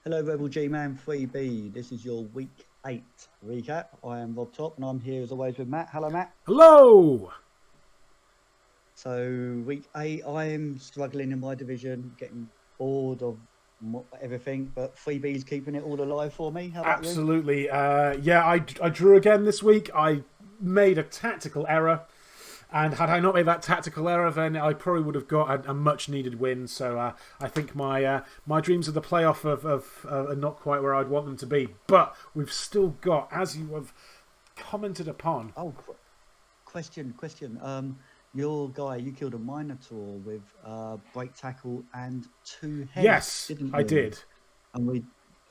Hello, Rebel GMAN 3B. This is your week 8 recap. I am Rob Top and I'm here as always with Matt. Hello, Matt. Hello! So, week 8, I am struggling in my division, getting bored of everything, but 3B is keeping it all alive for me. How about Absolutely. Yeah, I drew again this week. I made a tactical error. And had I not made that tactical error, then I probably would have got a much-needed win. So I think my dreams of the playoff are not quite where I'd want them to be. But we've still got, as you have commented upon... Oh, question. Your guy, you killed a Minotaur with break tackle and 2 heads, Yes, didn't you? I did. And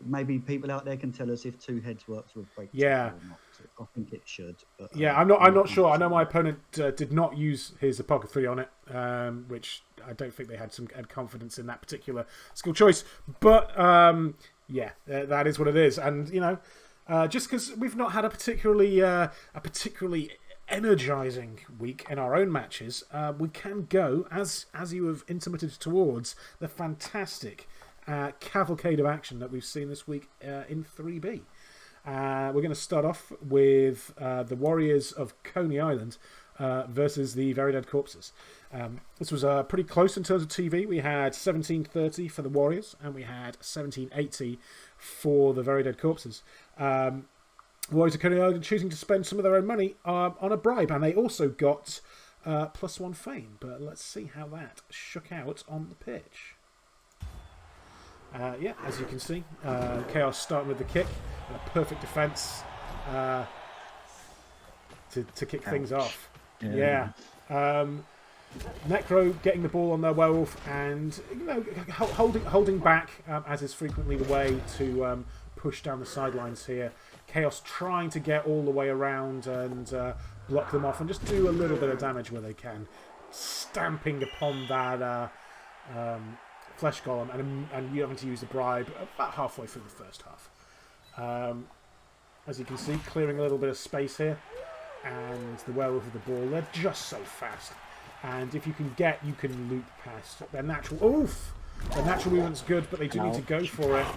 maybe people out there can tell us if 2 heads works with break tackle or not. I think it should. But, yeah, I'm not sure. I know my opponent did not use his Apothecary on it, which I don't think they had confidence in that particular skill choice. But yeah, that is what it is. And you know, just because we've not had a particularly energizing week in our own matches, we can go as you have intimated towards the fantastic cavalcade of action that we've seen this week in 3B. We're going to start off with the Warriors of Coney Island versus the Very Dead Corpses. This was pretty close in terms of TV. We had 1730 for the Warriors and we had 1780 for the Very Dead Corpses. Warriors of Coney Island choosing to spend some of their own money on a bribe, and they also got +1 fame. But let's see how that shook out on the pitch. Yeah, as you can see, Chaos starting with the kick, a perfect defence to kick things off. Yeah. Necro getting the ball on their werewolf, and you know, holding back, as is frequently the way to push down the sidelines here. Chaos trying to get all the way around and block them off and just do a little bit of damage where they can, stamping upon that flesh golem and you having to use the bribe about halfway through the first half. As you can see, clearing a little bit of space here, and the werewolf with the ball, they're just so fast, and if you can loop past their natural movement's good, but they do need to go for it.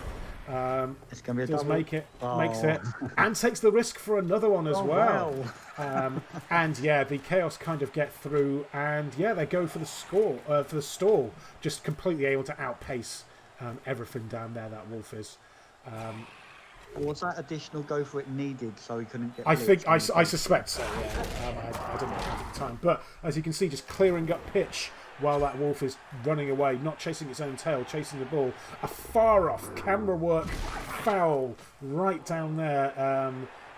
It's going to be does make it, makes it, and takes the risk for another one as well. Wow. And yeah, the Chaos kind of get through, and yeah, they go for the stall, just completely able to outpace everything down there. That wolf is. Was that additional go for it needed so he couldn't get? I suspect so. Yeah, I didn't know at the time, but as you can see, just clearing up pitch while that wolf is running away, not chasing its own tail, chasing the ball. A far off camera work foul right down there,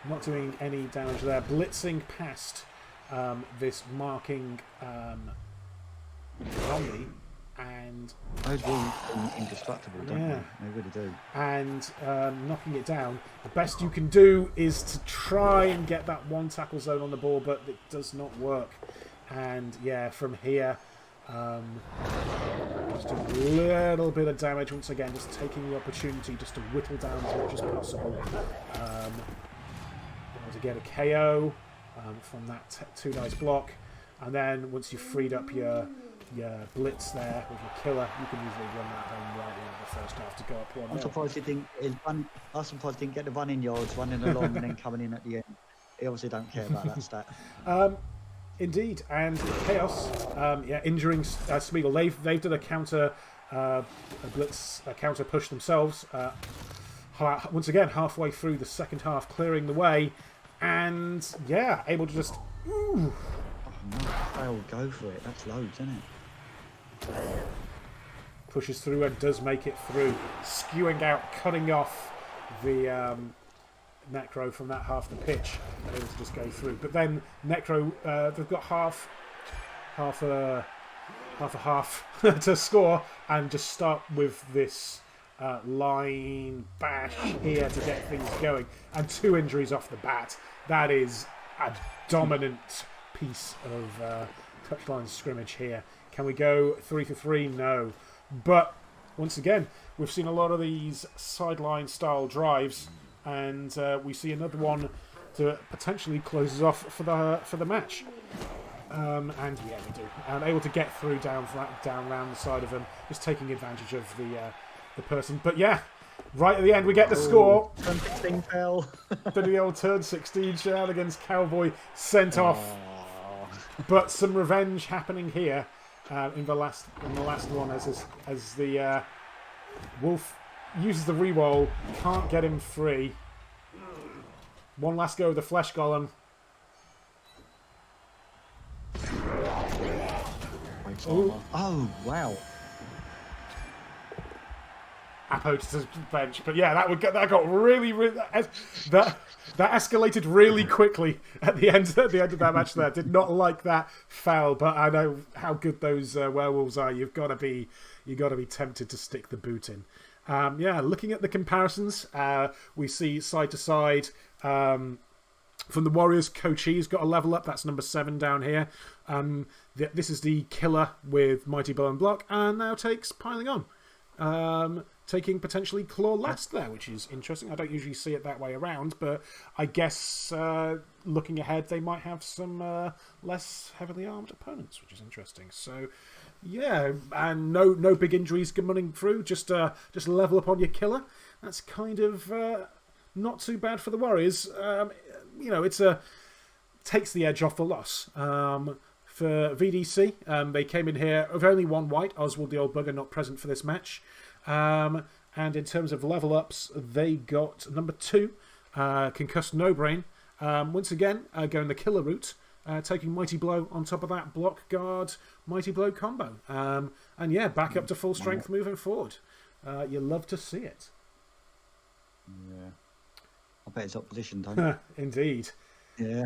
not doing any damage there. Blitzing past this marking zombie, and those wolves are indestructible, don't they? They really do. And knocking it down. The best you can do is to try and get that one tackle zone on the ball, but it does not work. And yeah, from here, just a little bit of damage once again, just taking the opportunity just to whittle down as much as possible. To get a KO from that 2 dice block, and then once you've freed up your blitz there with your killer, you can usually run that home right in the first half to go up 1-0. I'm surprised he didn't get the running yards, running along and then coming in at the end. He obviously don't care about that stat. Indeed, and Chaos, injuring Smeagol. They've done a counter, a blitz, a counter push themselves. Once again, halfway through the second half, clearing the way, and yeah, able to just. Ooh. Oh, no, they'll go for it. That's loads, isn't it? Pushes through and does make it through, skewing out, cutting off the Necro from that half the pitch, able to just go through. But then Necro, they've got half a half to score, and just start with this line bash here to get things going, and 2 injuries off the bat. That is a dominant piece of touchline scrimmage here. Can we go 3-for-3? No. But once again, we've seen a lot of these sideline style drives, and we see another one to potentially close us off for the match. And yeah, we do. And able to get through down round the side of them, just taking advantage of the person. But yeah, Right at the end, we get the score. Turn 16 fell. Bit of the old turn 16 shenanigans. Cowboy sent off. But some revenge happening here in the last one as the Wolf uses the reroll, can't get him free. One last go of the Flesh Golem. Oh wow! Apo to the bench, but yeah, that got really that escalated really quickly at the end of that match. There did not like that foul, but I know how good those werewolves are. You've got to be tempted to stick the boot in. Yeah, looking at the comparisons, we see side to side. From the Warriors, Kochi's got a level up. That's number 7 down here. This is the killer with Mighty Blow and Block, and now takes piling on. Taking potentially claw last there, which is interesting. I don't usually see it that way around, but I guess looking ahead, they might have some less heavily armed opponents, which is interesting. So, yeah, and no big injuries running through. Just level up on your killer. That's kind of not too bad for the Warriors. It's takes the edge off the loss. For VDC, they came in here with only one white. Oswald, the old bugger, not present for this match. And in terms of level ups, they got number 2, Concussed No Brain. Once again, going the killer route, taking Mighty Blow on top of that block guard Mighty Blow combo. And yeah, back up to full strength moving forward. You love to see it. Yeah, I bet it's opposition, don't you? Indeed. Yeah,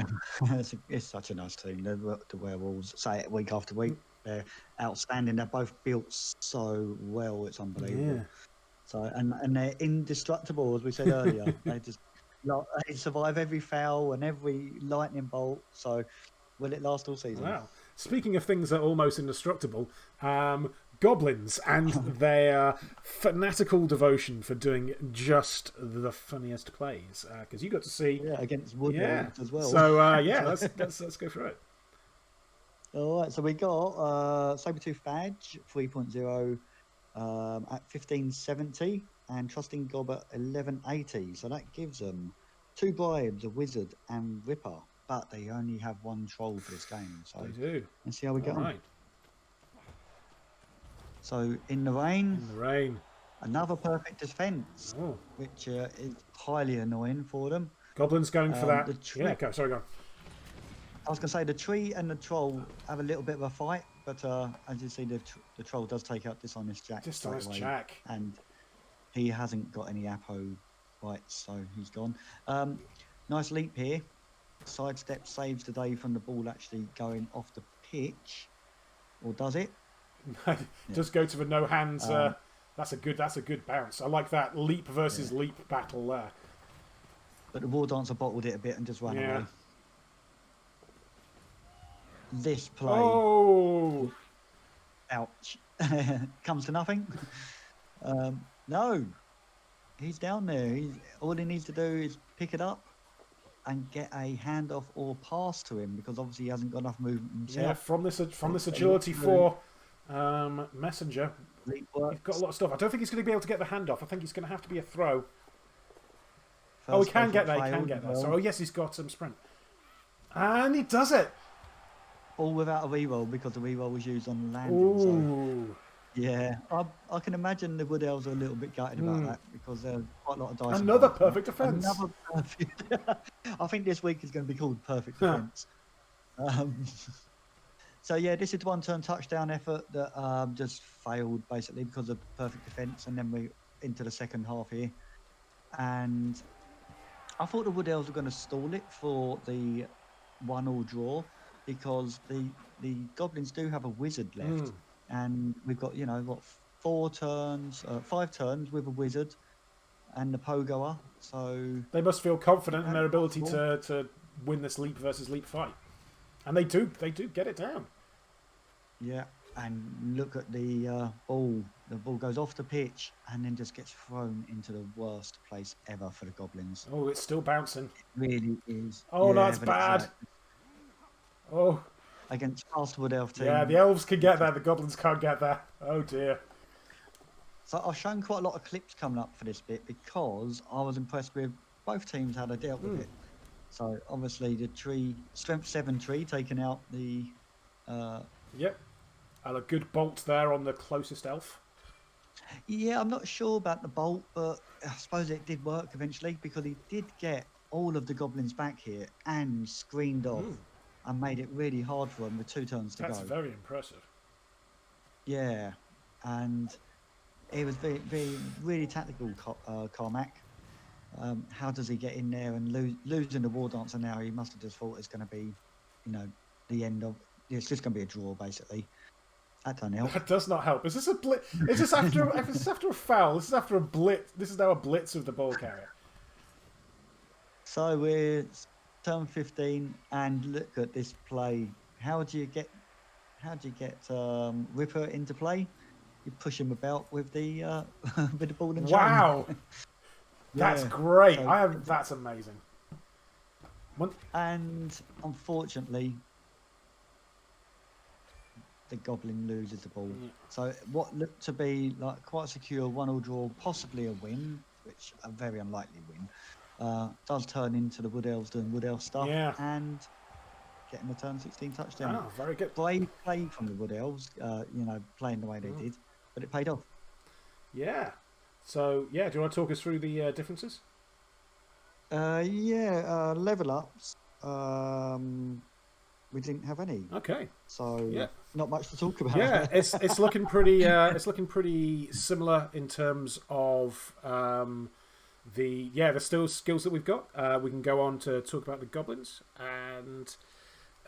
it's such a nice team. The Werewolves, say it week after week. They're outstanding. They're both built so well. It's unbelievable. Yeah. So and they're indestructible, as we said earlier. They survive every foul and every lightning bolt. So will it last all season? Wow. Speaking of things that are almost indestructible, Goblins and their fanatical devotion for doing just the funniest plays. Because you got to see against Woodward as well. So let's go through it. All right, so we got Sabretooth Badge 3.0 at 1570 and Trusting Gob at 1180. So that gives them 2 bribes, a wizard and Ripper, but they only have 1 troll for this game. So they do. Let's see how we get on. So in the rain, another perfect defense, which is highly annoying for them. Goblins going for that. Go. I was going to say the tree and the troll have a little bit of a fight, but as you see, the troll does take out Dishonest Jack. And he hasn't got any Apo bites, so he's gone. Nice leap here. Sidestep saves the day from the ball actually going off the pitch, or does it? Just go to the no hands. That's a good bounce. I like that leap versus leap battle there. But the War Dancer bottled it a bit and just ran away. This play. Oh! Ouch. Comes to nothing. No. He's down there. All he needs to do is pick it up and get a handoff or pass to him, because obviously he hasn't got enough movement himself. Yeah, from this agility 4 messenger, he's got a lot of stuff. I don't think he's going to be able to get the handoff. I think he's going to have to be a throw. He can get there. So, yes, he's got some sprint. And he does it. All without a reroll, because the reroll was used on the landing. So, yeah, I can imagine the Wood Elves are a little bit gutted about that, because there's quite a lot of dice. Another perfect defense. I think this week is going to be called perfect defense. So yeah, this is the 1-turn touchdown effort that just failed basically because of perfect defense, and then we into the second half here. And I thought the Wood Elves were going to stall it for the 1-1 draw, because the Goblins do have a wizard left, and we've got 5 turns with a wizard and the Pogoer, so they must feel confident in their ability to win this leap versus leap fight, and they do get it down. Yeah, and look at the ball. The ball goes off the pitch and then just gets thrown into the worst place ever for the Goblins. Oh, it's still bouncing. It really is. Oh, no, that's bad. Against fast Wood Elf team. Yeah, the Elves can get there, the Goblins can't get there. Oh dear. So I've shown quite a lot of clips coming up for this bit because I was impressed with both teams how they dealt with it. So obviously the strength 7 tree taking out the. Yep. And a good bolt there on the closest elf. Yeah, I'm not sure about the bolt, but I suppose it did work eventually because he did get all of the goblins back here and screened off and made it really hard for him with 2 turns to go. That's very impressive. Yeah, and it was really tactical, Carmack. How does he get in there and losing the War Dancer now? He must have just thought it's going to be, the end of. It's just going to be a draw, basically. That doesn't help. That does not help. Is this a blitz? Is this after? Is this after a foul? This is after a blitz. This is now a blitz of the ball carrier. So we're turn 15, and look at this play. How do you get Ripper into play? You push him about with the with the ball and chain. Wow, that's great. So, That's amazing. And unfortunately, the Goblin loses the ball. So what looked to be like quite a secure 1-1 draw, possibly a win, which a very unlikely win, does turn into the Wood Elves doing Wood Elf stuff and getting the turn 16 touchdown. Oh, very good. Brave play from the Wood Elves, playing the way they did, but it paid off. Yeah. So, do you want to talk us through the differences? Level ups. We didn't have any. Okay. So not much to talk about. Yeah, it's looking pretty. It's looking pretty similar in terms of the still skills that we've got. We can go on to talk about the goblins and.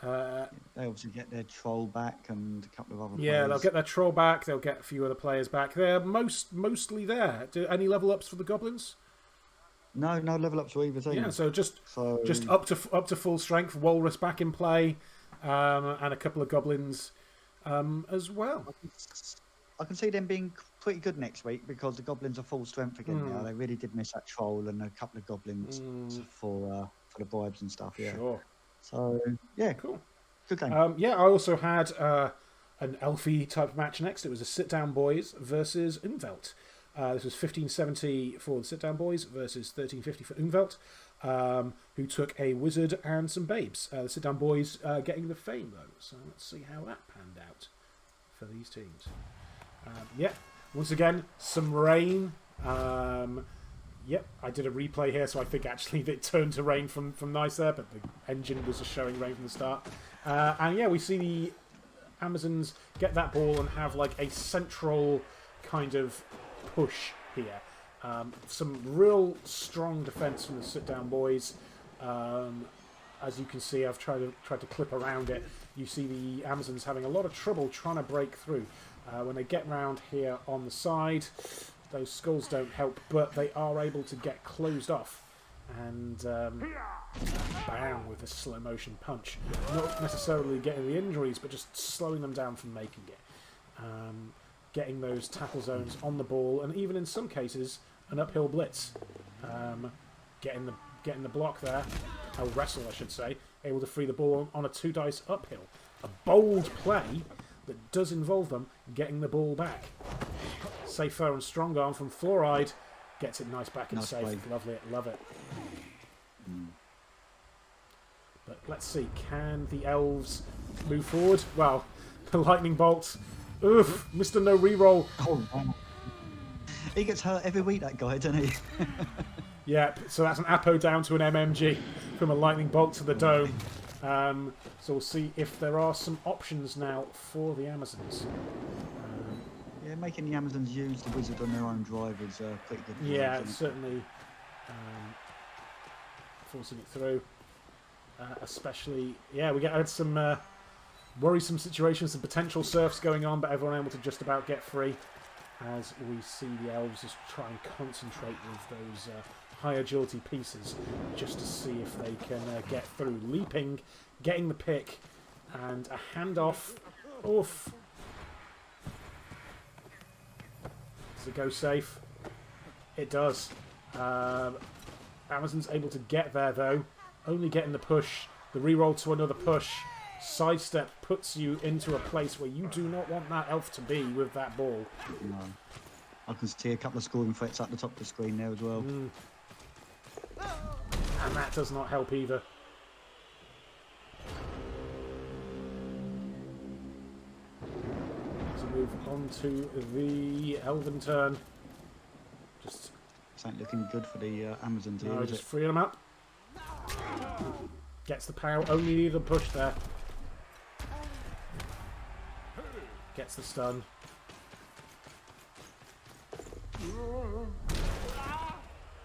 They obviously get their troll back and a couple of other players. players. They'll get their troll back. They'll get a few other players back. They're mostly there. Any level ups for the goblins? No level ups for either team. Yeah, so just up to full strength. Walrus back in play, and a couple of goblins as well. I can see them being pretty good next week because the goblins are full strength again now. They really did miss that troll and a couple of goblins for the bribes and stuff. Yeah. Sure. So cool. Good game. I also had an Elfie type match next. It was a sit down boys versus Umvelt. This was 1570 for the sit down boys versus 1350 for Umvelt, who took a wizard and some babes. The sit down boys getting the fame though. So let's see how that panned out for these teams. Once again, some rain. I did a replay here, so I think actually it turned to rain from nice there, but the engine was just showing rain from the start. We see the Amazons get that ball and have like a central kind of push here. Some real strong defense from the sit-down boys. As you can see, I've tried to clip around it. You see the Amazons having a lot of trouble trying to break through. When they get round here on the side, those skulls don't help, but they are able to get closed off and bam, with a slow motion punch. Not necessarily getting the injuries, but just slowing them down from making it. Getting those tackle zones on the ball, and even in some cases, an uphill blitz. Getting the block there, a wrestle I should say, able to free the ball on a 2 dice uphill. A bold play that does involve them getting the ball back. Safer and strong arm from Fluoride gets it nice back and safe. Play. Lovely it, love it. But let's see, can the elves move forward? Well, the lightning bolt. Oof, Mr. No Reroll. Oh, wow. He gets hurt every week, that guy, doesn't he? Yeah, so that's an Apo down to an MMG from a lightning bolt to the dome. So we'll see if there are some options now for the Amazons. Making the Amazons use the wizard on their own drive is pretty good. Yeah, certainly forcing it through. Especially, we had some worrisome situations, some potential surfs going on, but everyone able to just about get free as we see the elves just try and concentrate with those high agility pieces just to see if they can get through. Leaping, getting the pick, and a handoff. Oof. Does it go safe? It does. Amazon's able to get there though, only getting the push. The reroll to another push. Sidestep puts you into a place where you do not want that elf to be with that ball. No. I can see a couple of scoring threats at the top of the screen there as well. And that does not help either. As we move on to the Elven turn. Just It's ain't looking good for the Amazons here, no, is just it? freeing them up. Gets the power, only need a push there. Gets the stun.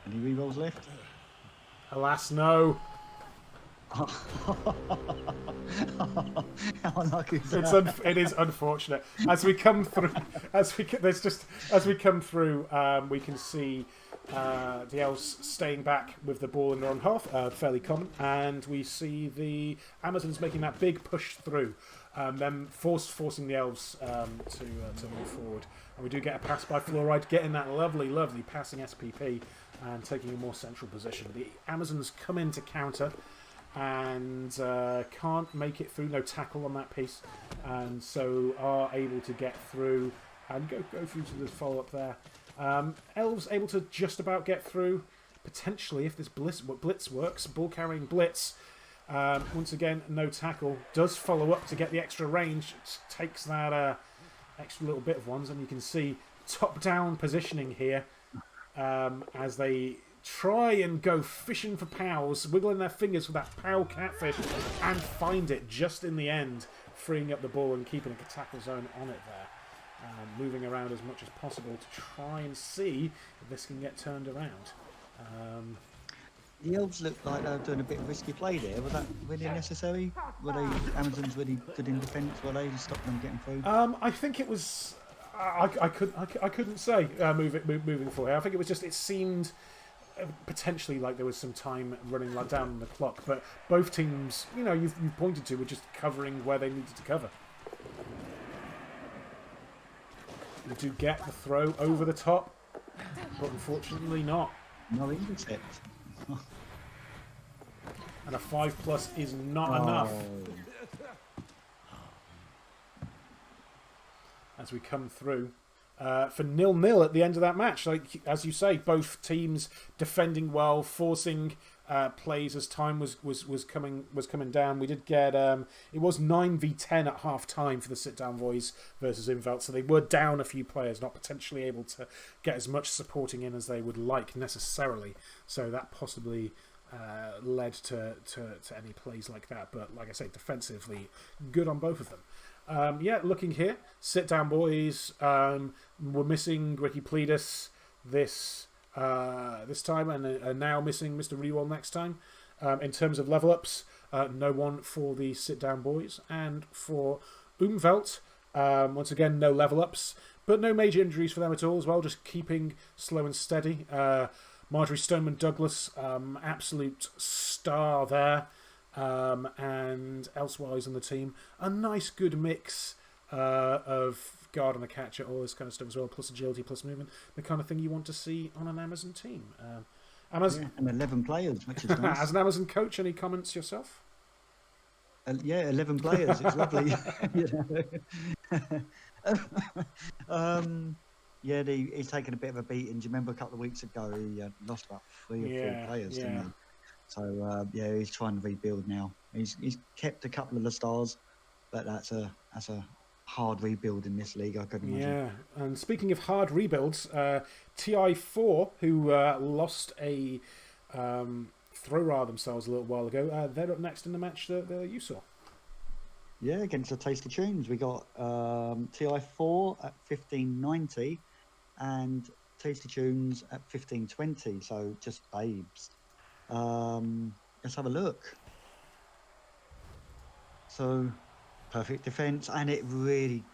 Any rerolls left? Alas, no. How unlucky is that? It is unfortunate. As we come through, as we come through, we can see the elves staying back with the ball in their own half, fairly common, and we see the Amazons making that big push through, them forcing the elves to move forward. And we do get a pass by Fluoride, getting that lovely passing SPP and taking a more central position. The Amazons come in to counter and can't make it through, no tackle on that piece, and so are able to get through and go through to the follow-up there. Elves able to just about get through, potentially, if this blitz works. Ball carrying blitz. Once again, no tackle. Does follow up to get the extra range. Takes that extra little bit of ones, and you can see top-down positioning here as they try and go fishing for pows, wiggling their fingers for that pow catfish, and find it just in the end, freeing up the ball and keeping a tackle zone on it there. Moving around as much as possible to try and see if this can get turned around. The elves looked like they were doing a bit of risky play there. Was that really necessary? Were the Amazons really good in defence? Were they to stop them getting through? I think it was. I couldn't say moving forward. I think it was just. It seemed potentially like there was some time running like down on the clock, but both teams, you've pointed to, were just covering where they needed to cover. We do get the throw over the top, but unfortunately not. No intercept. And a 5+ is not enough. As we come through for 0-0 at the end of that match. Like as you say, both teams defending well, forcing plays as time was coming down. We did get it was 9v10 at half time for the sit down boys versus Invelt, so they were down a few players, not potentially able to get as much supporting in as they would like necessarily. So that possibly led to any plays like that. But like I say, defensively good on both of them. Looking here, sit down boys. We're missing Ricky Pledis this time, and are now missing Mr. ReBBL next time. In terms of level ups, no one for the sit down boys, and for Umvelt, once again no level ups, but no major injuries for them at all as well. Just keeping slow and steady. Marjorie Stoneman Douglas, absolute star there. And elsewise on the team, a nice good mix of guard and a catcher, all this kind of stuff as well, plus agility, plus movement, the kind of thing you want to see on an Amazon team. And 11 players, which is nice. As an Amazon coach, any comments yourself? 11 players, it's lovely. He's taken a bit of a beating. Do you remember a couple of weeks ago he lost about 3 or 4 players, didn't he? So he's trying to rebuild now. He's kept a couple of the stars, but that's a hard rebuild in this league, I could imagine. Yeah, and speaking of hard rebuilds, TI4, who lost a throw-ra themselves a little while ago, they're up next in the match that you saw. Yeah, against the Tasty Tunes, we got TI4 at 1590 and Tasty Tunes at 1520. So just babes. Let's have a look. So perfect defense, and it really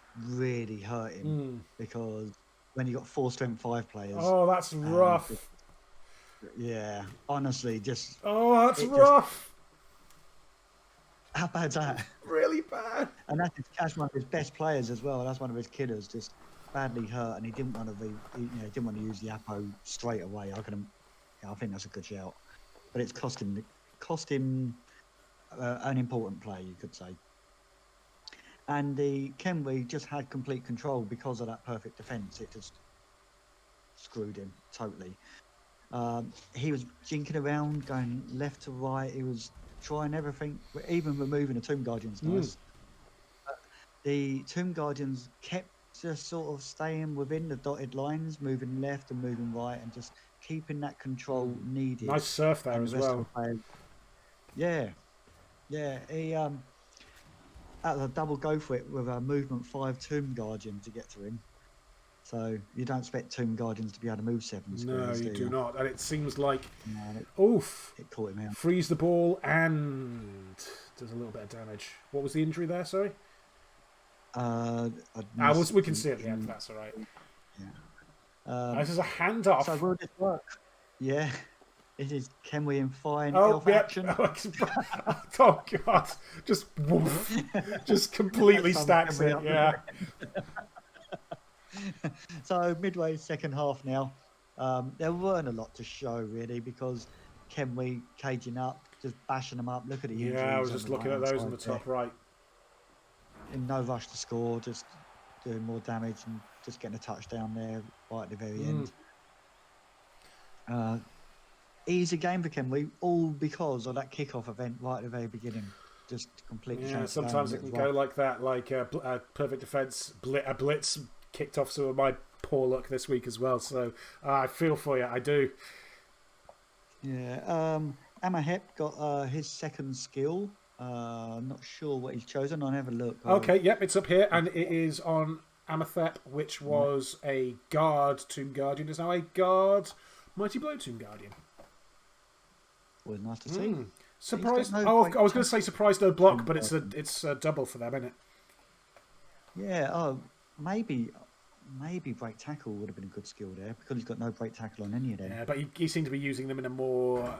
hurt him because when you got 4 strength 5 players. Oh, that's rough. Yeah, honestly, just. Oh, that's rough. How bad's that? Really bad. And that's one of his best players as well. That's one of his killers, just badly hurt, and he didn't want to use the Apo straight away. I think that's a good shout, but it's cost him an important play, you could say. And the Kenway just had complete control because of that perfect defence. screwed him totally. He was jinking around, going left to right. He was trying everything, even removing the Tomb Guardians. Nice. The Tomb Guardians kept just sort of staying within the dotted lines, moving left and moving right, and just keeping that control needed. Nice surf there as well. Yeah. He had a double go for it with a movement 5 Tomb Guardian to get to him. So you don't expect Tomb Guardians to be able to move 7 squares. No, you do not. And it seems like, it caught him out. Frees the ball and does a little bit of damage. What was the injury there? Sorry. We can see at the end. That's all right. Yeah. This is a handoff. So will this work? Yeah. It is Kenway in fine health action. Oh God! Just woof. Just completely stacks it. Yeah. So midway second half now. There weren't a lot to show really because Kenway caging up, just bashing them up. Look at the injuries. Yeah, I was just looking at those on the top right. In no rush to score, just doing more damage and just getting a touchdown there right at the very end. Easy game for Kenway, all because of that kickoff event right at the very beginning. Just completely. Yeah, sometimes it can go like that, like a perfect defense, a blitz kicked off some of my poor luck this week as well. So I feel for you, I do. Yeah. Amahep got his second skill. Not sure what he's chosen. I'll have a look. Okay, yep, it's up here, and it is on Amathep, which was a guard Tomb Guardian. Is now a guard Mighty Blow Tomb Guardian. Was nice to see. Surprised. I was going to say surprised no block, but it's a double for them, isn't it? Yeah. Oh, maybe break tackle would have been a good skill there because he's got no break tackle on any of them. Yeah, but he seemed to be using them in a more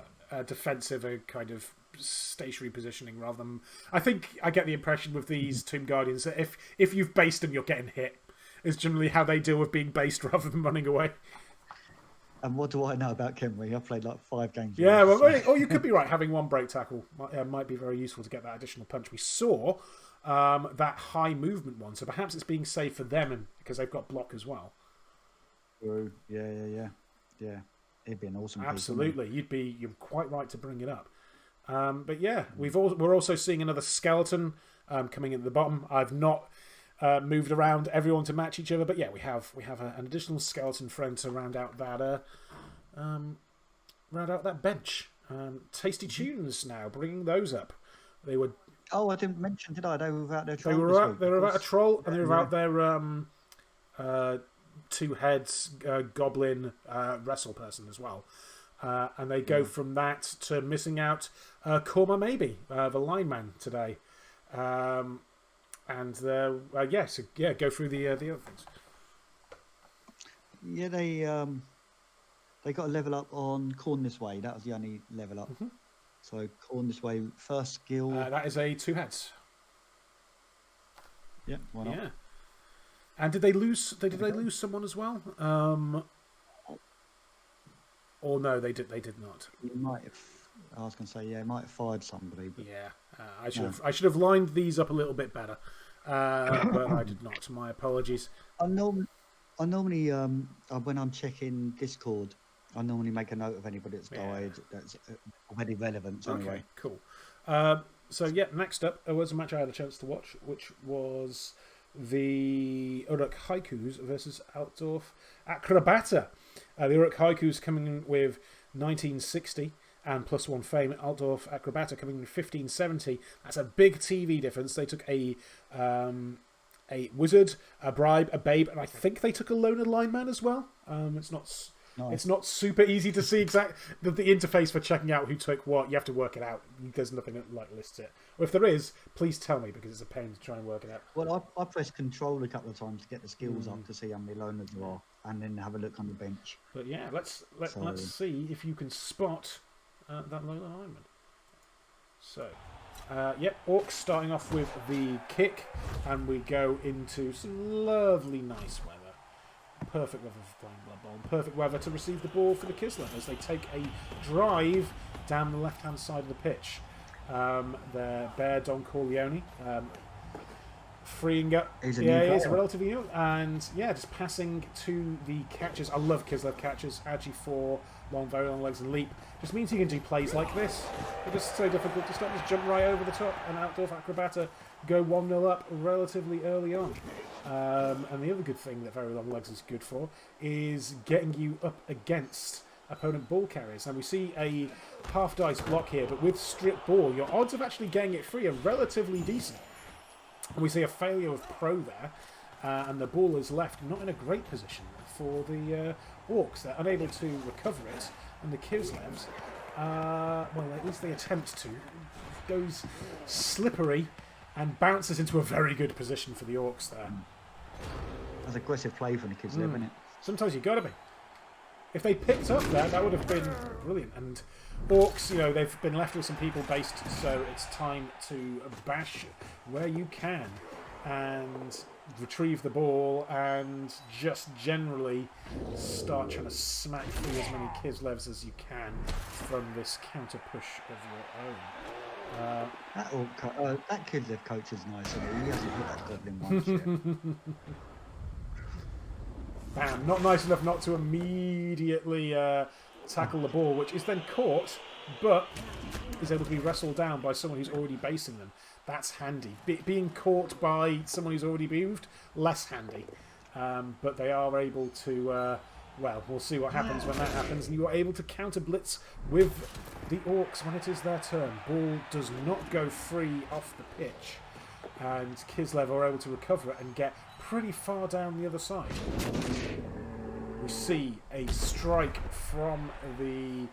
defensive kind of stationary positioning rather than. I think I get the impression with these Tomb Guardians that if you've based them, you're getting hit. Is generally how they deal with being based rather than running away. And what do I know about Kenway? I've played like 5 games. Yeah, well, you could be right. Having one break tackle might be very useful to get that additional punch. We saw that high movement one, so perhaps it's being saved for them and because they've got block as well. True. Yeah. It'd be an awesome. Absolutely, you're quite right to bring it up. But yeah, we're also seeing another skeleton coming in at the bottom. I've not moved around everyone to match each other, but yeah, we have an additional skeleton friend to round out that bench. Tasty Tunes now bringing those up. They were. Oh, I didn't mention, did I? They were without their troll. They were without a troll, and they were without their 2 heads goblin wrestle person as well. And they go from that to missing out Korma maybe the lineman today. And go through the other things. Yeah, they got a level up on Corn This Way. That was the only level up. So Corn This Way, first skill. That is a 2 heads. Yeah, why not? Yeah. And did they lose? They lose someone as well? Or no, they did not. You might have. I was going to say, yeah, might have fired somebody. But yeah, I should have lined these up a little bit better, but I did not. My apologies. I normally when I'm checking Discord, I normally make a note of anybody that's died that's already relevant. Anyway. Okay, cool. So yeah, next up was a match I had a chance to watch, which was the Uruk Haikus versus Altdorf Acrobata. The Uruk Haikus coming in with 1960 and +1 fame. Altdorf Acrobata coming in with 1570. That's a big TV difference. They took a wizard, a bribe, a babe, and I think they took a loner lineman as well. It's not. Nice. It's not super easy to see the interface for checking out who took what. You have to work it out. There's nothing that lists it. Or if there is, please tell me because it's a pain to try and work it out. Well, I pressed control a couple of times to get the skills up to see how many loners there are, and then have a look on the bench. But yeah, let's see if you can spot that loner lineman. So, Orcs starting off with the kick, and we go into some lovely, nice weather. Perfect weather for playing Blood Bowl. Perfect weather to receive the ball for the Kislev as they take a drive down the left-hand side of the pitch. Their Bear Don Corleone freeing up. He's a Yeah, new he is player. relatively new. And yeah, just passing to the catches. I love Kislev catches. Agi 4, long, very long legs and leap. Just means he can do plays like this. They're just so difficult to stop. Just jump right over the top and outdoor acrobata. Go 1-0 up relatively early on. And the other good thing that very long legs is good for is getting you up against opponent ball carriers. And we see a half dice block here, but with strip ball, your odds of actually getting it free are relatively decent. And we see a failure of pro there, and the ball is left not in a great position for the Orcs. They're unable to recover it, and the Kislevs, well, at least they attempt to. Goes slippery and bounces into a very good position for the Orcs there. That's aggressive play from the kids, isn't it? Sometimes you've got to be. If they picked up there, that would have been brilliant. And Orcs, you know, they've been left with some people based, so it's time to bash where you can and retrieve the ball and just generally start trying to smack through as many Kislevs as you can from this counter push of your own. That Kislev coach is nice, isn't he? He hasn't hit that goblin once yet. Bam, not nice enough not to immediately tackle the ball, which is then caught, but is able to be wrestled down by someone who's already basing them. That's handy. Being caught by someone who's already moved, less handy. But they are able to, well, we'll see what happens when that happens. And you are able to counter blitz with the Orcs when it is their turn. Ball does not go free off the pitch. And Kislev are able to recover it and get pretty far down the other side. We see a strike from the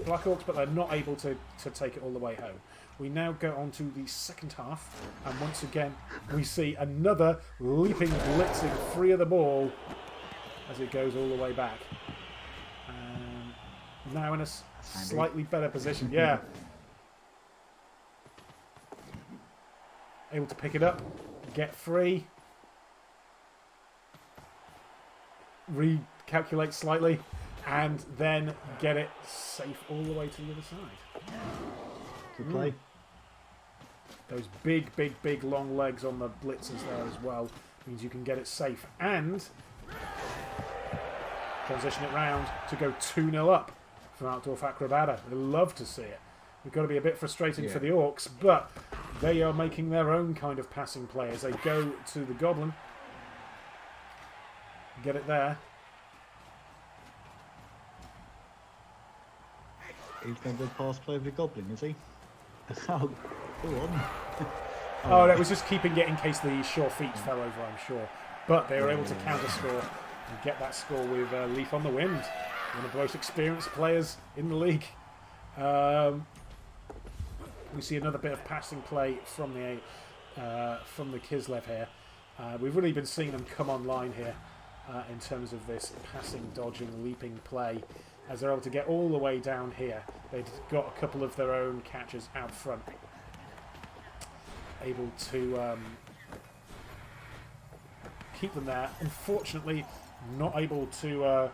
Black Orcs, but they're not able to take it all the way home. We now go on to the second half, and once again we see another leaping, blitzing free of the ball as it goes all the way back. Now in a slightly better position. Yeah. Able to pick it up, get free, recalculate slightly, and then get it safe all the way to the other side. Good play. Those big, big, big long legs on the blitzers there as well means you can get it safe and transition it round to go 2-0 up from Outdoor Acrobata. They love to see it. We've got to be a bit frustrating for the Orcs, but they are making their own kind of passing play as they go to the Goblin. Get it there. He's going to go pass play with the Goblin, is he? Oh, go on. Oh, that was just keeping it in case the sure feet fell over, I'm sure. But they were able to counter score and get that score with Leaf on the Wind, one of the most experienced players in the league. We see another bit of passing play from the Kislev here. We've really been seeing them come online here in terms of this passing, dodging, leaping play as they're able to get all the way down here. They've got a couple of their own catchers out front, able to keep them there. Unfortunately, not able to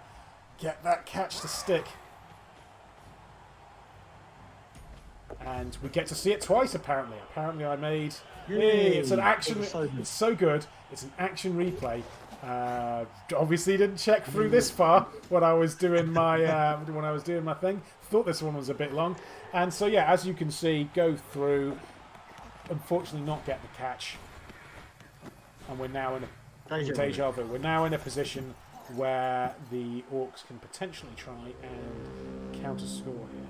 get that catch to stick. And we get to see it twice, apparently. Apparently I made... Hey, it's an action... It's so good. It's an action replay. Obviously didn't check through this far when I was doing my thing. Thought this one was a bit long. And so, yeah, as you can see, go through. Unfortunately not get the catch. And we're now in a... Deja vu. We're now in a position where the Orcs can potentially try and counter score here.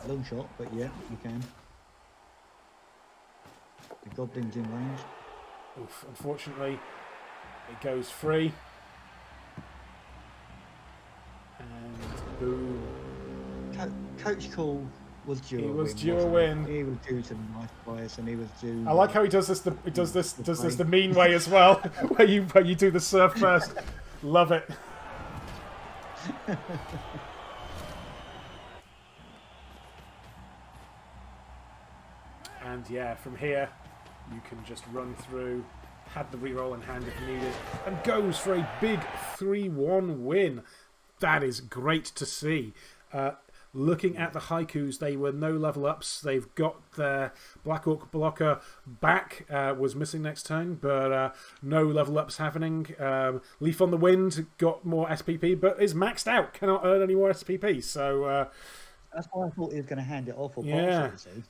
Long shot, but yeah, you can. The Goblin's in range. Oof, unfortunately, it goes free. And boom. Coach Cole was due. He was due a win. He was due some nice players, and he was due. I like how he does this. He does this the mean way as well, where you do the serve first. Love it. And yeah, from here, you can just run through, had the reroll in hand if needed, and goes for a big 3-1 win. That is great to see. looking at the Haikus, they were no level ups. They've got their Black Orc blocker back, was missing next turn, but no level ups happening. Leaf on the Wind got more SPP, but is maxed out, cannot earn any more SPP. So that's why I thought he was going to hand it off or yeah, box it, you see.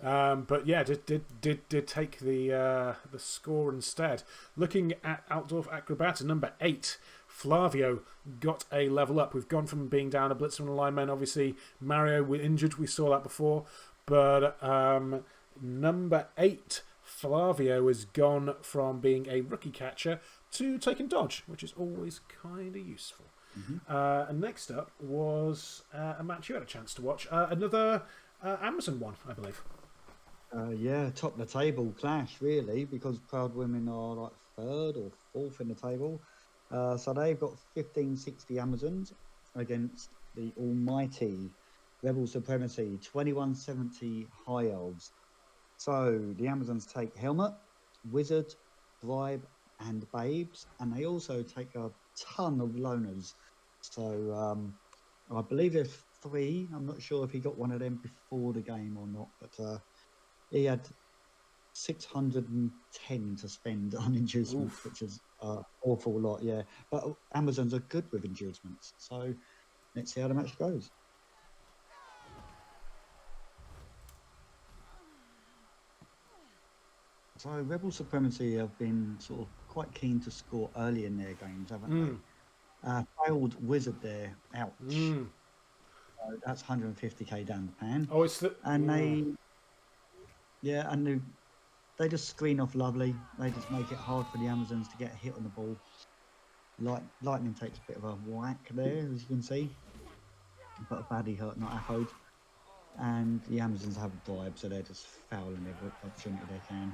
but yeah, did take the score instead. Looking at Altdorf Acrobata number 8, Flavio got a level up. We've gone from being down a blitzer and a lineman. Obviously, Mario was injured. We saw that before, but number 8, Flavio has gone from being a rookie catcher to taking dodge, which is always kind of useful. And next up was a match you had a chance to watch. Another Amazon one, I believe. Yeah, top of the table clash, really, because Proud Women are like 3rd or 4th in the table. So they've got 1560 Amazons against the almighty Rebel Supremacy, 2170 High Elves. So the Amazons take Helmet, Wizard, Bribe, and Babes, and they also take a ton of loners. So I believe there's 3. I'm not sure if he got one of them before the game or not, but he had 610 to spend on inducements, which is an awful lot, yeah. But Amazons are good with inducements, so let's see how the match goes. So Rebel Supremacy have been sort of quite keen to score early in their games, haven't they? Failed Wizard there, ouch. So that's 150k down the pan. Oh, it's the... And they just screen off lovely. They just make it hard for the Amazons to get a hit on the ball. Lightning takes a bit of a whack there, as you can see. But a baddie hurt, not echoed. And the Amazons have a bribe, so they're just fouling every opportunity they can.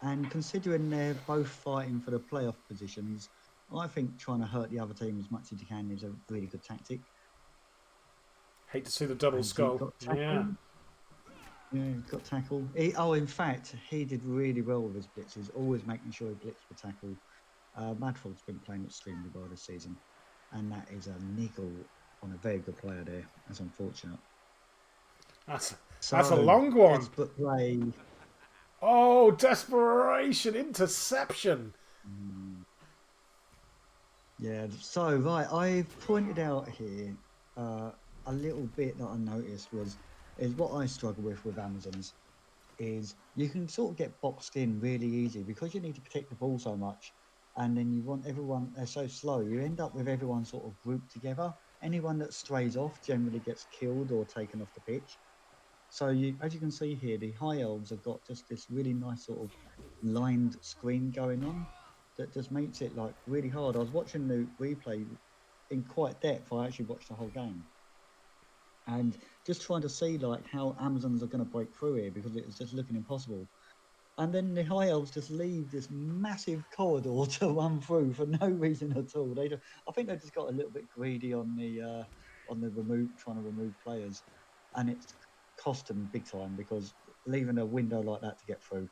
And considering they're both fighting for the playoff positions, I think trying to hurt the other team as much as you can is a really good tactic. Hate to see the double skull. Yeah. Yeah, got tackle. In fact, he did really well with his blitzes, always making sure he blitzed for tackle. Madford's been playing extremely well this season, and that is a niggle on a very good player there. That's unfortunate. That's a long one. But play. Oh, desperation interception. Yeah. So right, I've pointed out here a little bit that I noticed is what I struggle with Amazons is you can sort of get boxed in really easy because you need to protect the ball so much, and then you want everyone, they're so slow, you end up with everyone sort of grouped together. Anyone that strays off generally gets killed or taken off the pitch. So as you can see here, the High Elves have got just this really nice sort of lined screen going on that just makes it like really hard. I was watching the replay in quite depth. I actually watched the whole game. And just trying to see like how Amazons are going to break through here because it was just looking impossible. And then the High Elves just leave this massive corridor to run through for no reason at all. I think they just got a little bit greedy on the trying to remove players, and it's cost them big time because leaving a window like that to get through,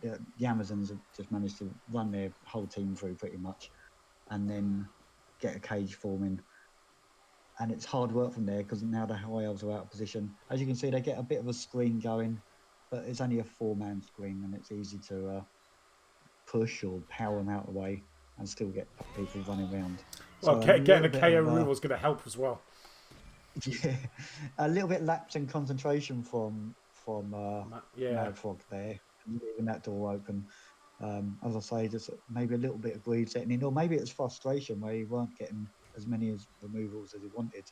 the Amazons have just managed to run their whole team through pretty much, and then get a cage forming. And it's hard work from there because now the High Elves are out of position. As you can see, they get a bit of a screen going, but it's only a 4-man screen, and it's easy to push or power them out of the way and still get people running around. Well, so getting a KO removal is going to help as well. Yeah, a little bit lapse in concentration from Mad Frog there, leaving that door open. As I say, just maybe a little bit of greed setting in, or maybe it's frustration where he weren't getting as many removals as he wanted.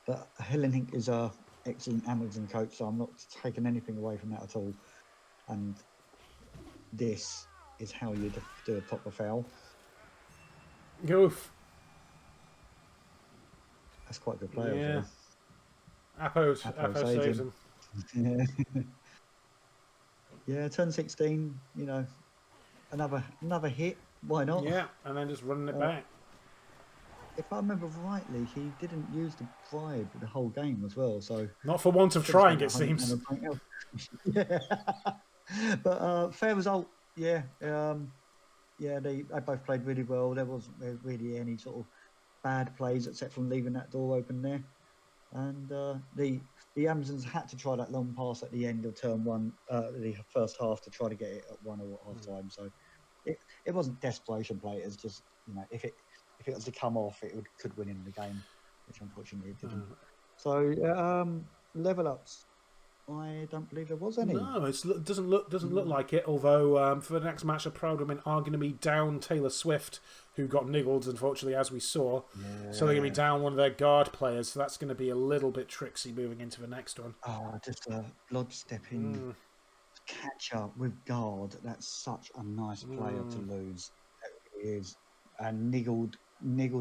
But Hillink is a excellent Amazon coach, so I'm not taking anything away from that at all. And this is how you do a proper foul. Goof. That's quite a good player. Yeah. Apo saves him. Yeah, turn 16, another hit. Why not? Yeah, and then just running it back. If I remember rightly, he didn't use the bribe the whole game as well. So not for want of trying, it seems. Yeah. But fair result. Yeah. They both played really well. There wasn't really any sort of bad plays except from leaving that door open there. And the Amazons had to try that long pass at the end of turn one, the first half, to try to get it at 1-1 at half time. So it wasn't desperation play. It's just, you know, if it was to come off, could win in the game, which unfortunately it didn't. So level ups, I don't believe there was any. No, it doesn't look like it. Although for the next match, the Proudmen are going to be down Taylor Swift, who got niggled, unfortunately, as we saw. Yeah. So they're going to be down one of their guard players. So that's going to be a little bit tricksy moving into the next one. Oh, just a blood stepping catch up with guard. That's such a nice player to lose. It really is. And niggled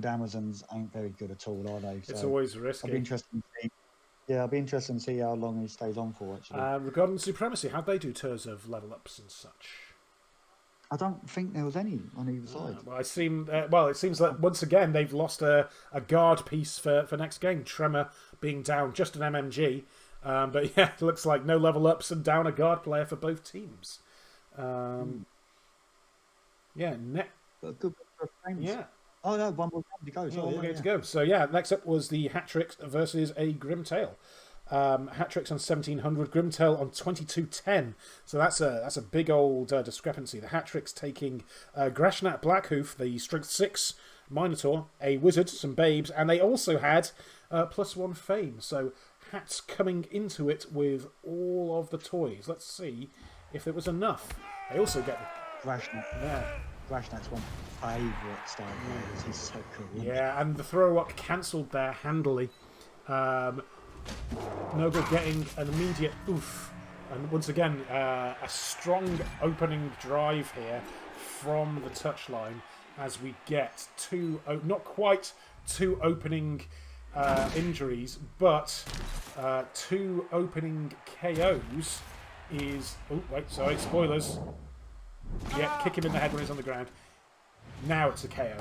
Amazons ain't very good at all, are they? So it's always risky. I'll be interested to see. Yeah, I'll be interested to see how long he stays on for, actually. Regarding Supremacy, how'd they do terms of level ups and such? I don't think there was any on either side. Well, it seems like once again they've lost a guard piece for next game. Tremor being down just an MMG. But yeah, it looks like no level ups and down a guard player for both teams. Yeah, Good frames. Yeah. Oh no, one more game to go. One more game to go. So yeah, next up was the Hat-Tricks versus a Grimtail. Hat-Tricks on 1700, Grimtail on 2210. So that's a big old discrepancy. The Hat-Tricks taking Grashnat Blackhoof, the Strength 6 Minotaur, a Wizard, some Babes, and they also had +1 Fame. So Hats coming into it with all of the toys. Let's see if it was enough. They also get Grashnat. Yeah. Grashnat's one of my favourite style players. He's so cool. Yeah, and the throw up cancelled there handily. Noble getting an immediate oof. And once again, a strong opening drive here from the touchline as we get not quite two opening injuries, but 2 opening KOs is... Oh, wait, sorry, spoilers. Yeah, kick him in the head when he's on the ground. Now it's a KO.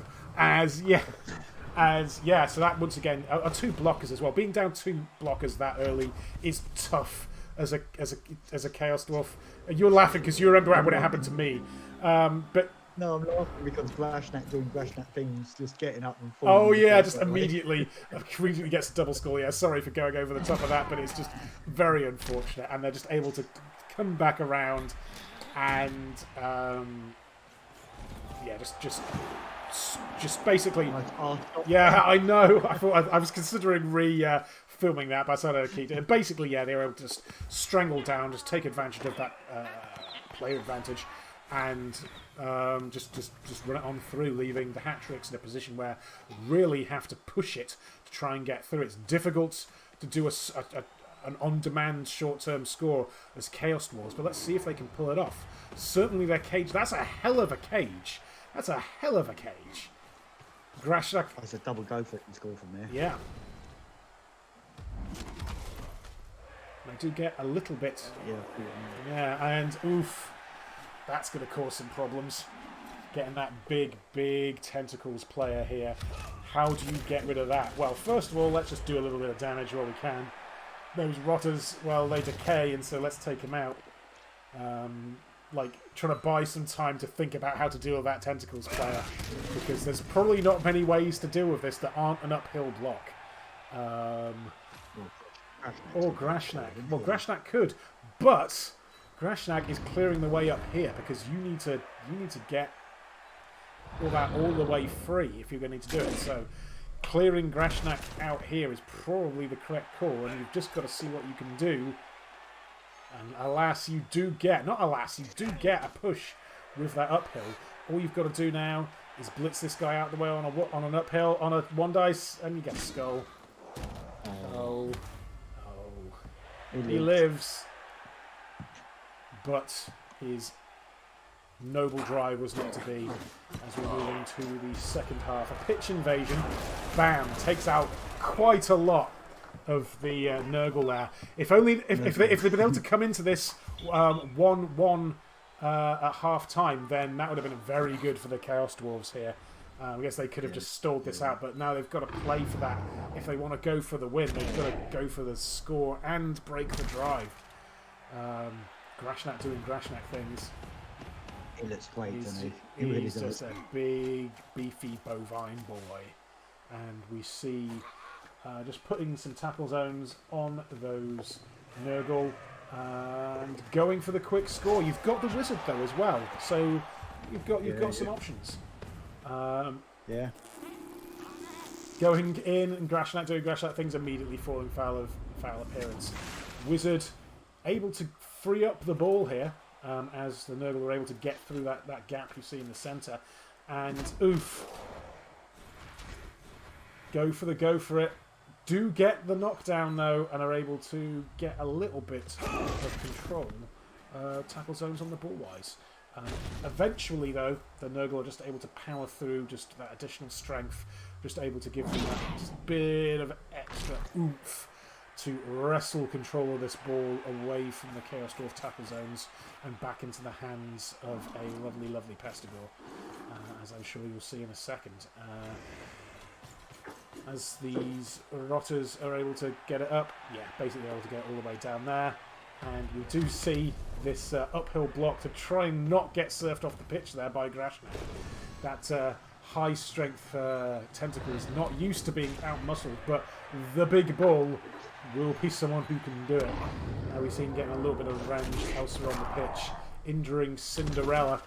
So that once again are 2 blockers as well. Being down 2 blockers that early is tough as a Chaos Dwarf. You're laughing because you remember when it happened to me. But no, I'm laughing because Grashnat doing Grashnat things, just getting up and falling. Oh yeah, just immediately gets a double skull. Yeah, sorry for going over the top of that, but it's just very unfortunate, and they're just able to come back around and just basically. Yeah, I know. I was considering filming that, but I decided to keep it. And basically, yeah, they were able to just strangle down, just take advantage of that player advantage, and just run it on through, leaving the Hat-Tricks in a position where really have to push it to try and get through. It's difficult to do an on-demand short-term score as Chaos Dwarves, but let's see if they can pull it off. Certainly their cage, that's a hell of a cage. That's a hell of a cage. Grashak. It's a double go for it and score from there. Yeah. They do get a little bit. Yeah, and oof. That's going to cause some problems. Getting that big tentacles player here. How do you get rid of that? Well, first of all, let's just do a little bit of damage while we can. Those rotters, well, they decay, and so let's take them out. Like, trying to buy some time to think about how to deal with that tentacles player, because there's probably not many ways to deal with this that aren't an uphill block. Or Grashnak. Well, Grashnak could, but Grashnak is clearing the way up here because you need to get all that all the way free if you're going to do it. So clearing Grashnak out here is probably the correct call, and you've just got to see what you can do. And alas, you do get a push with that uphill. All you've got to do now is blitz this guy out the way on an uphill, on a 1 dice, and you get a skull. Oh. He lives. But his noble drive was not to be as we move into the second half. A pitch invasion. Bam. Takes out quite a lot of the Nurgle there. If they'd been able to come into this 1-1 at half time, then that would have been very good for the Chaos Dwarves here. I guess they could have just stalled this out, but now they've got to play for that. If they want to go for the win, they've got to go for the score and break the drive. Grashnak doing Grashnak things. He looks great, doesn't he? He's just a big, beefy, bovine boy. and we see just putting some tackle zones on those Nurgle and going for the quick score. You've got the Wizard though as well, so you've got some options. Yeah. Going in and Grashnak doing Grashnak things, immediately falling foul appearance. Wizard able to free up the ball here as the Nurgle were able to get through that gap you see in the centre. And oof. Go for it. Do get the knockdown though, and are able to get a little bit of control. Tackle zones on the ball-wise. Eventually though, the Nurgle are just able to power through just that additional strength, just able to give them that just bit of extra oomph to wrestle control of this ball away from the Chaos Dwarf tackle zones and back into the hands of a lovely, lovely Pestigore, as I'm sure you'll see in a second. As these Rotters are able to get it up, basically able to get it all the way down there. And we do see this uphill block to try and not get surfed off the pitch there by Grashnak. That high strength tentacle is not used to being out-muscled, but the big bull will be someone who can do it. Now we see him getting a little bit of revenge elsewhere on the pitch, injuring Cinderella.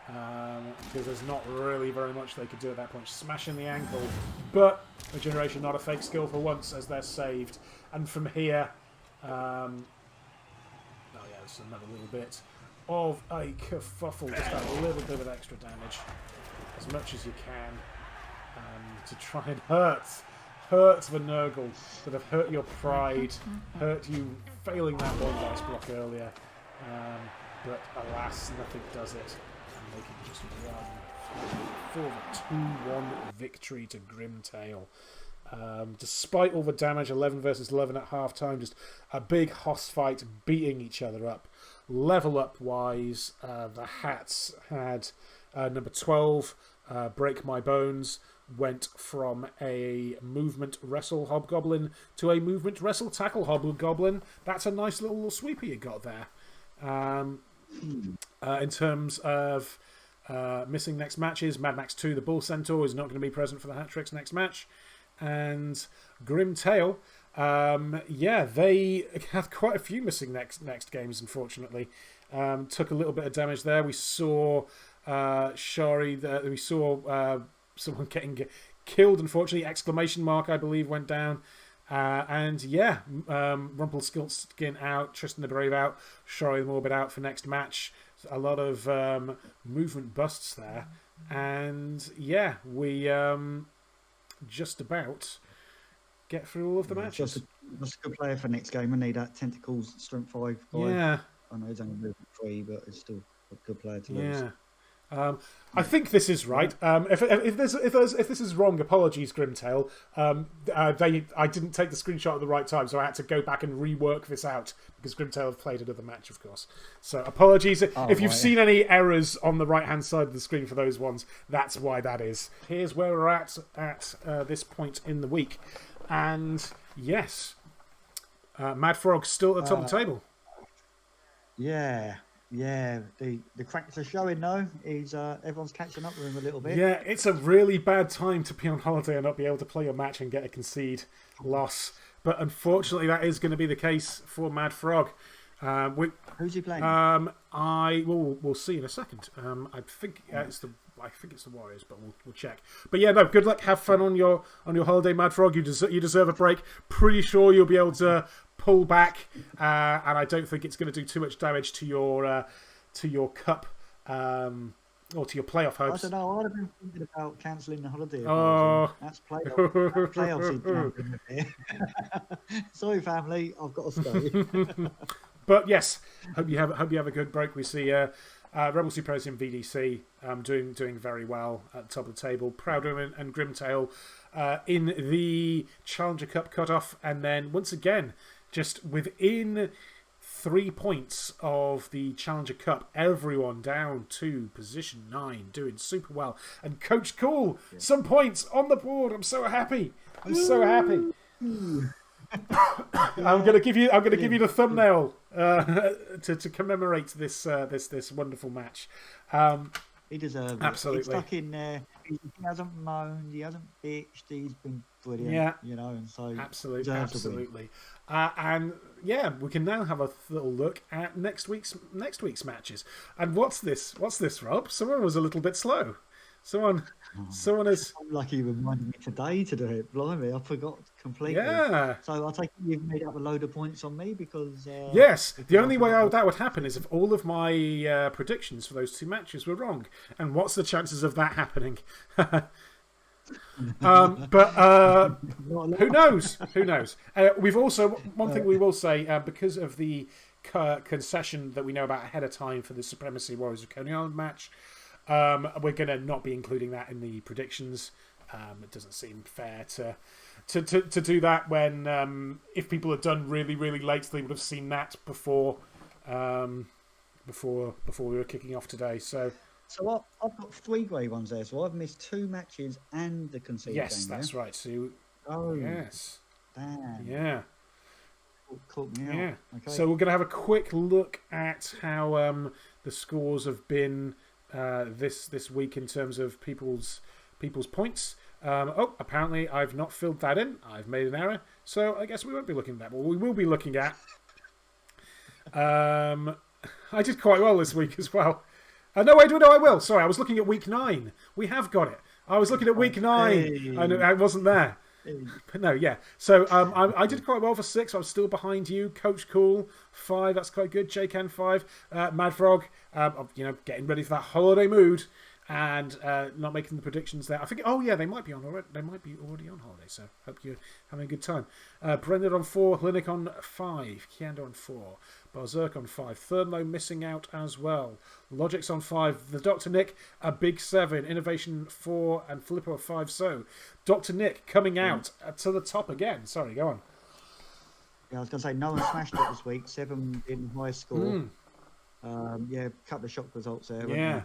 Because there's not really very much they could do at that point. Smashing the ankle, but Regeneration not a fake skill for once as they're saved. And from here, there's another little bit of a kerfuffle, just that little bit of extra damage, as much as you can, to try and hurt the Nurgle that have hurt your pride, hurt you failing that one dice block earlier. But alas, nothing does it. They can just run for the 2-1 victory to Grimtail. Despite all the damage, 11 versus 11 at half-time, just a big hoss fight, beating each other up. Level up-wise, the Hats had number 12, Break My Bones, went from a movement wrestle hobgoblin to a movement wrestle tackle hobgoblin. That's a nice little sweeper you got there. In terms of missing next matches, Mad Max 2, the Bull Centaur, is not going to be present for the Hat Tricks next match. And Grimtail, they had quite a few missing next games, unfortunately. Took a little bit of damage there. We saw Shari, we saw someone getting killed, unfortunately. Exclamation mark, I believe, went down. Rumpelstiltskin out, Tristan the Brave out, Shari the Morbid out for next match. A lot of movement busts there. And we just about get through all of the matches. Just a good player for next game. I need that Tentacles Strength 5 guy. Yeah. I know he's only movement 3, but it's still a good player to lose. I think this is right. If this is wrong, apologies, Grimtail. I didn't take the screenshot at the right time, so I had to go back and rework this out because Grimtail have played another match, of course. So apologies if you've seen any errors on the right-hand side of the screen for those ones. That's why that is. Here's where we're at this point in the week, and yes, Mad Frog's still at the top of the table. Yeah, the cracks are showing though. Everyone's catching up with him a little bit. Yeah, it's a really bad time to be on holiday and not be able to play your match and get a concede loss. But unfortunately, that is going to be the case for Mad Frog. Who's he playing? We'll see in a second. I think it's the Warriors, but we'll check. But yeah, no, good luck. Have fun on your holiday, Mad Frog. You deserve a break. Pretty sure you'll be able to pull back, and I don't think it's going to do too much damage to your cup or to your playoff hopes. I don't know. I'd have been thinking about cancelling the holiday. That's playoffs. Sorry, family. I've got to stay. But yes, hope you have a good break. We see Rebel Symposium VDC doing very well at the top of the table. Proudham and Grimtail in the Challenger Cup cutoff, and then once again, just within 3 points of the Challenger Cup, everyone down to position 9, doing super well. And Coach Cool, some points on the board. I'm so happy. I'm gonna give you the thumbnail to commemorate this wonderful match. He deserves it. He's Absolutely. stuck in there. He hasn't moaned. He hasn't bitched. He's been brilliant. Yeah. And so Absolutely, deserves the win. absolutely. And yeah, we can now have a little look at next week's matches. And what's this? What's this, Rob? Someone was a little bit slow. Someone is. I'm lucky you reminded me today to do it. Blimey, I forgot completely. Yeah. So I take it you've made up a load of points on me because. Yes. The because I only way forgot that would happen is if all of my predictions for those two matches were wrong. And what's the chances of that happening? But who knows? Who knows? We've also one thing we will say because of the concession that we know about ahead of time for the Supremacy Warriors of Coney Island match. We're going to not be including that in the predictions. It doesn't seem fair to do that when if people had done really really late, they would have seen that before we were kicking off today. So I've got 3 grey ones there. So I've missed 2 matches and the conceded yes, game. that's right. So yes, damn. yeah. Caught me out. Yeah. Okay. So we're going to have a quick look at how the scores have been this week in terms of people's points. Apparently I've not filled that in. I've made an error. So I guess we won't be looking at that. But we will be looking at. I did quite well this week as well. No, I will. Sorry, I was looking at week 9. We have got it. I was looking at week 9. Hey. I wasn't there. But no, yeah. So I did quite well for 6. I'm still behind you. Coach Cool 5. That's quite good. JCan 5. Mad Frog. Getting ready for that holiday mood and not making the predictions there. I think. Oh yeah, they might be on already. They might be already on holiday. So hope you're having a good time. Brendan on 4. Linux on 5. Kiando on 4. Barzerk on 5. Thurnlow missing out as well. Logic's on 5. The Dr. Nick, a big 7. Innovation 4 and Filippo 5. So, Dr. Nick coming out to the top again. Sorry, go on. Yeah, I was going to say, no one smashed it this week. 7 in high score. A couple of shock results there. Yeah.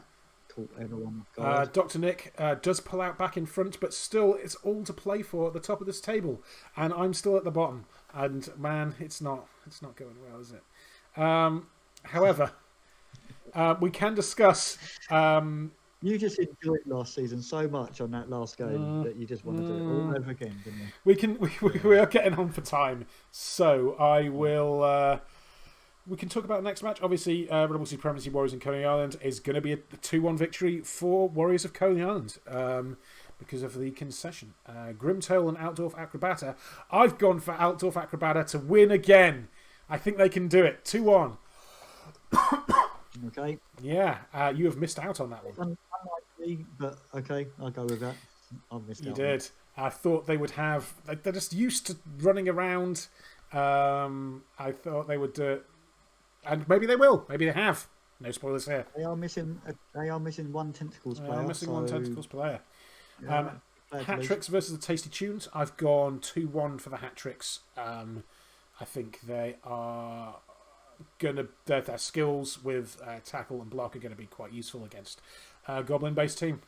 Caught everyone off guard. Dr. Nick does pull out back in front, but still, it's all to play for at the top of this table. And I'm still at the bottom. And, man, it's not going well, is it? However, we can discuss. You just enjoyed last season so much on that last game that you just want to do it all over again, didn't you? We are getting on for time, so I will. We can talk about the next match. Obviously, ReBBL Supremacy Warriors in Coney Island is going to be a 2-1 victory for Warriors of Coney Island because of the concession. Grimtail and Altdorf Acrobata. I've gone for Altdorf Acrobata to win again. I think they can do it. 2-1. Okay. Yeah, you have missed out on that one. Unlikely, but okay, I'll go with that. I've missed out. You did. I thought they would have. They're just used to running around. I thought they would do it. And maybe they will. Maybe they have. No spoilers here. They are missing one Tentacles player. They are missing one Tentacles player. Yeah, Hat Tricks versus the Tasty Tunes. I've gone 2-1 for the Hat Tricks. I think they are gonna their skills with tackle and block are going to be quite useful against a goblin-based team.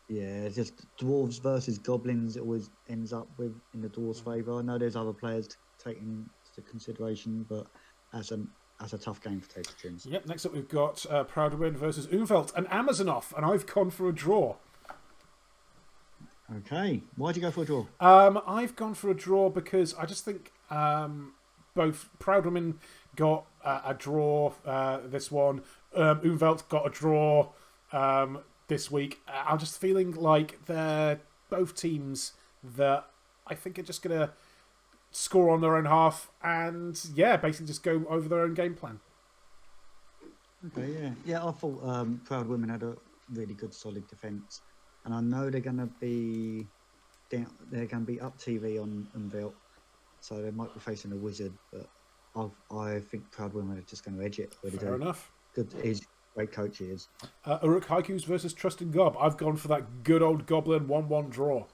Yeah, just dwarves versus goblins. It always ends up with in the dwarves' favour. I know there's other players to take into consideration, but that's a tough game for Tasty Tunes. Yep. Next up, we've got Proud Win versus Umfeld and Amazonoff, and I've gone for a draw. Okay, why'd you go for a draw? I've gone for a draw because I just think both Proud Women got a draw this one. Umvelt got a draw this week. I'm just feeling like they're both teams that I think are just going to score on their own half and, basically just go over their own game plan. Okay, yeah. Yeah, I thought Proud Women had a really good, solid defence. And I know they're going to be down, they're going to be up TV on Umvelt. So they might be facing a wizard, but I think Proud Women are just going to edge it. Fair enough. Good, he's a great coach, he is. Uruk Haikus versus Trusted Gob. I've gone for that good old Goblin 1-1 draw.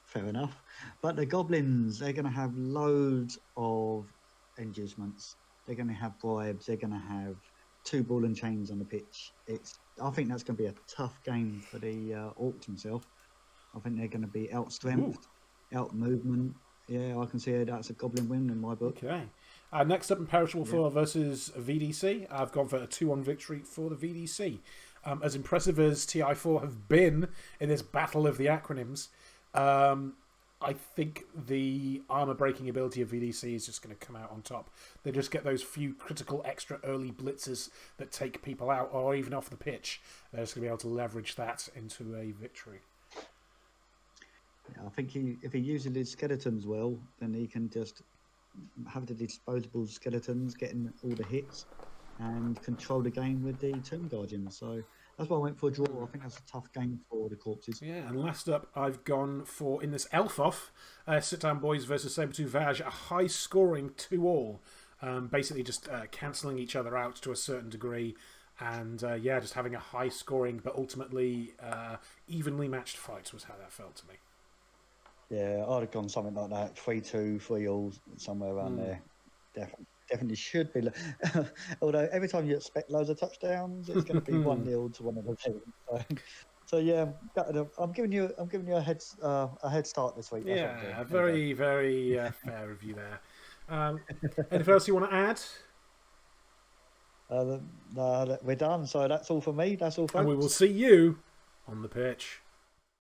Fair enough. But the Goblins, they're going to have loads of inducements. They're going to have bribes. They're going to have 2 ball and chains on the pitch. I think that's going to be a tough game for the Orc himself. I think they're going to be out strength, out movement. Yeah, I can see that's a Goblin win in my book. Okay. Next up, Imperishable 4 versus VDC. I've gone for a 2-1 victory for the VDC. As impressive as TI4 have been in this battle of the acronyms, I think the armor-breaking ability of VDC is just going to come out on top. They just get those few critical extra early blitzes that take people out or even off the pitch. They're just going to be able to leverage that into a victory. Yeah, I think if he uses his skeletons well, then he can just have the disposable skeletons getting all the hits and control the game with the Tomb Guardians. So that's why I went for a draw. I think that's a tough game for the corpses. Yeah, and last up, I've gone for, in this Elf-Off, Sit Down Boys versus Sabertooth Vag, a high-scoring 2-all. Basically just cancelling each other out to a certain degree. And, yeah, just having a high-scoring but ultimately evenly matched fight was how that felt to me. Yeah, I'd have gone something like that. 3-2, 3-all, somewhere around there. Definitely should be. Although every time you expect loads of touchdowns, it's going to be 1-0 to one of the teams. So yeah, I'm giving you a head start this week. Yeah, very fair of you there. Anything else you want to add? We're done. So that's all for me. That's all, folks. And we will see you on the pitch.